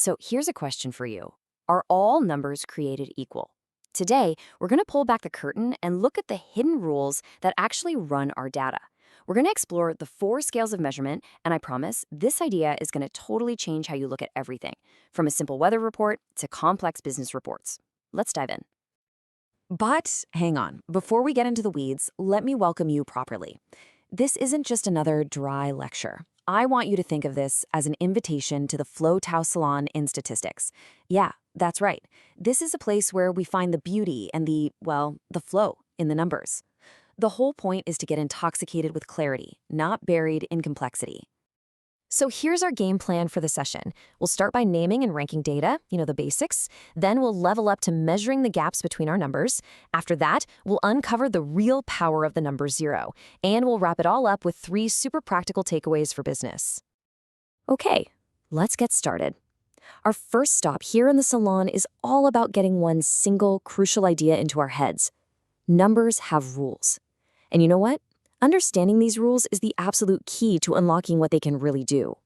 So here's a question for you. Are all numbers created equal? Today, we're going to pull back the curtain and look at the hidden rules that actually run our data. We're going to explore the 4 scales of measurement, and I promise this idea is going to totally change how you look at everything, from a simple weather report to complex business reports. Let's dive in. But hang on, before we get into the weeds, let me welcome you properly. This isn't just another dry lecture. I want you to think of this as an invitation to the Tao Salon in statistics. Yeah, that's right. This is a place where we find the beauty and the flow in the numbers. The whole point is to get intoxicated with clarity, not buried in complexity. So here's our game plan for the session. We'll start by naming and ranking data, the basics. Then we'll level up to measuring the gaps between our numbers. After that, we'll uncover the real power of the number 0. And we'll wrap it all up with 3 super practical takeaways for business. Okay, let's get started. Our first stop here in the salon is all about getting one single crucial idea into our heads. Numbers have rules. And you know what? Understanding these rules is the absolute key to unlocking what they can really do.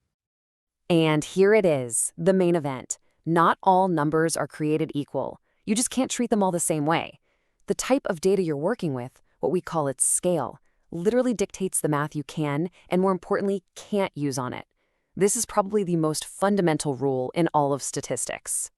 And here it is, the main event. Not all numbers are created equal. You just can't treat them all the same way. The type of data you're working with, what we call its scale, literally dictates the math you can, and more importantly, can't use on it. This is probably the most fundamental rule in all of statistics.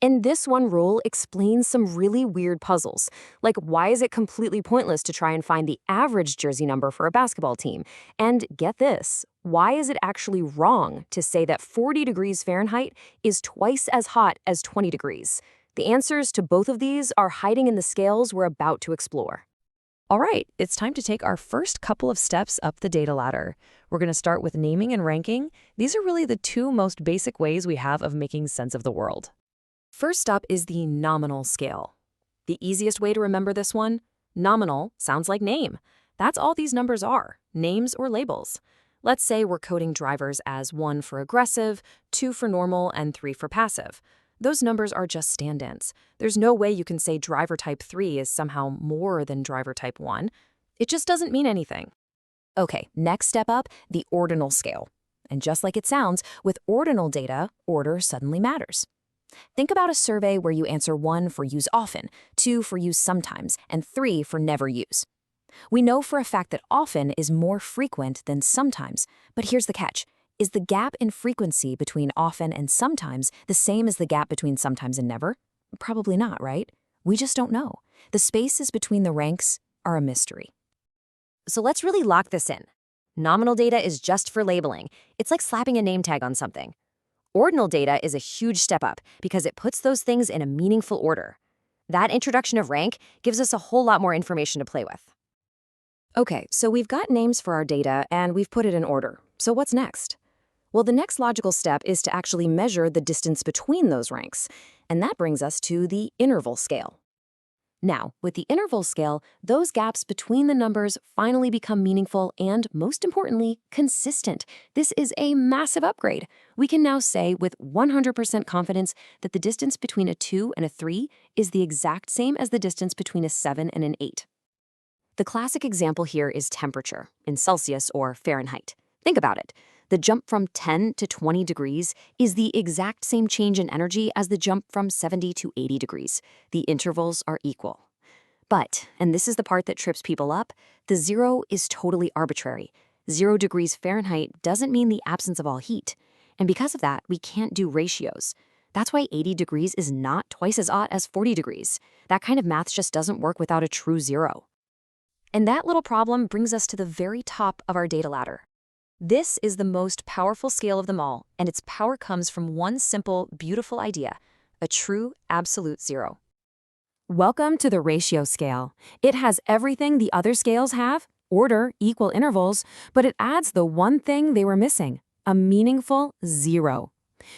And this one rule explains some really weird puzzles, like why is it completely pointless to try and find the average jersey number for a basketball team? And get this, why is it actually wrong to say that 40 degrees Fahrenheit is twice as hot as 20 degrees? The answers to both of these are hiding in the scales we're about to explore. All right, it's time to take our first couple of steps up the data ladder. We're going to start with naming and ranking. These are really the 2 most basic ways we have of making sense of the world. First up is the nominal scale. The easiest way to remember this one? Nominal sounds like name. That's all these numbers are, names or labels. Let's say we're coding drivers as 1 for aggressive, 2 for normal, and 3 for passive. Those numbers are just stand-ins. There's no way you can say driver type 3 is somehow more than driver type 1. It just doesn't mean anything. Okay, next step up, the ordinal scale. And just like it sounds, with ordinal data, order suddenly matters. Think about a survey where you answer 1 for use often, 2 for use sometimes, and 3 for never use. We know for a fact that often is more frequent than sometimes, but here's the catch. Is the gap in frequency between often and sometimes the same as the gap between sometimes and never? Probably not, right? We just don't know. The spaces between the ranks are a mystery. So let's really lock this in. Nominal data is just for labeling. It's like slapping a name tag on something. Ordinal data is a huge step up because it puts those things in a meaningful order. That introduction of rank gives us a whole lot more information to play with. Okay, so we've got names for our data and we've put it in order. So what's next? Well, the next logical step is to actually measure the distance between those ranks, and that brings us to the interval scale. Now, with the interval scale, those gaps between the numbers finally become meaningful and, most importantly, consistent. This is a massive upgrade. We can now say with 100% confidence that the distance between a 2 and a 3 is the exact same as the distance between a 7 and an 8. The classic example here is temperature, in Celsius or Fahrenheit. Think about it. The jump from 10 to 20 degrees is the exact same change in energy as the jump from 70 to 80 degrees. The intervals are equal. But, and this is the part that trips people up, the 0 is totally arbitrary. 0 degrees Fahrenheit doesn't mean the absence of all heat. And because of that, we can't do ratios. That's why 80 degrees is not twice as hot as 40 degrees. That kind of math just doesn't work without a true 0. And that little problem brings us to the very top of our data ladder. This is the most powerful scale of them all, and its power comes from one simple, beautiful idea, a true absolute 0. Welcome to the ratio scale. It has everything the other scales have, order, equal intervals, but it adds the one thing they were missing, a meaningful 0.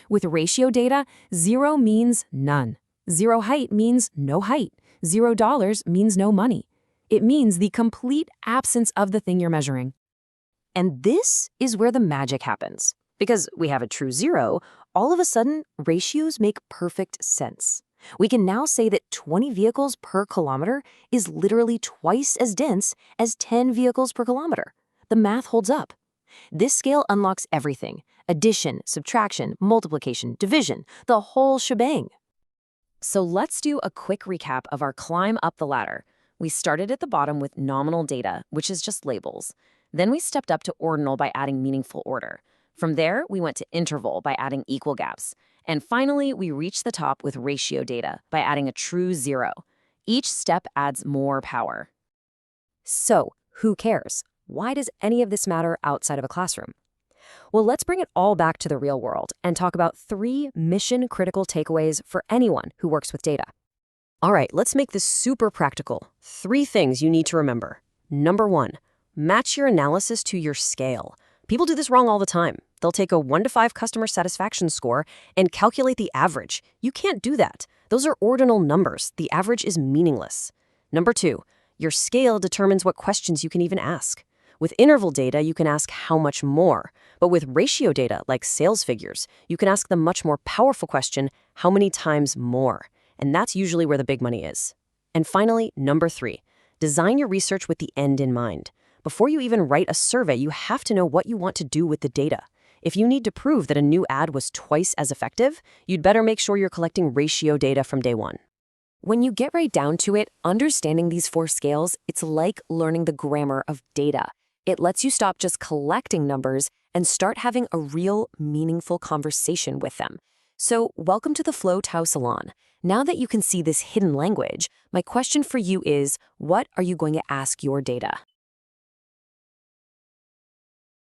With ratio data, 0 means none. 0 height means no height. $0 means no money. It means the complete absence of the thing you're measuring. And this is where the magic happens. Because we have a true 0, all of a sudden, ratios make perfect sense. We can now say that 20 vehicles per kilometer is literally twice as dense as 10 vehicles per kilometer. The math holds up. This scale unlocks everything. Addition, subtraction, multiplication, division, the whole shebang. So let's do a quick recap of our climb up the ladder. We started at the bottom with nominal data, which is just labels. Then we stepped up to ordinal by adding meaningful order. From there, we went to interval by adding equal gaps. And finally, we reached the top with ratio data by adding a true zero. Each step adds more power. So, who cares? Why does any of this matter outside of a classroom? Well, let's bring it all back to the real world and talk about 3 mission-critical takeaways for anyone who works with data. All right, let's make this super practical. 3 things you need to remember. Number 1, match your analysis to your scale. People do this wrong all the time. They'll take a 1 to 5 customer satisfaction score and calculate the average. You can't do that. Those are ordinal numbers. The average is meaningless. Number 2, your scale determines what questions you can even ask. With interval data, you can ask how much more. But with ratio data, like sales figures, you can ask the much more powerful question, how many times more? And that's usually where the big money is. And finally, number 3, design your research with the end in mind. Before you even write a survey, you have to know what you want to do with the data. If you need to prove that a new ad was twice as effective, you'd better make sure you're collecting ratio data from day one. When you get right down to it, understanding these 4 scales, it's like learning the grammar of data. It lets you stop just collecting numbers and start having a real, meaningful conversation with them. So, welcome to the Flow Tao Salon. Now that you can see this hidden language, my question for you is, what are you going to ask your data?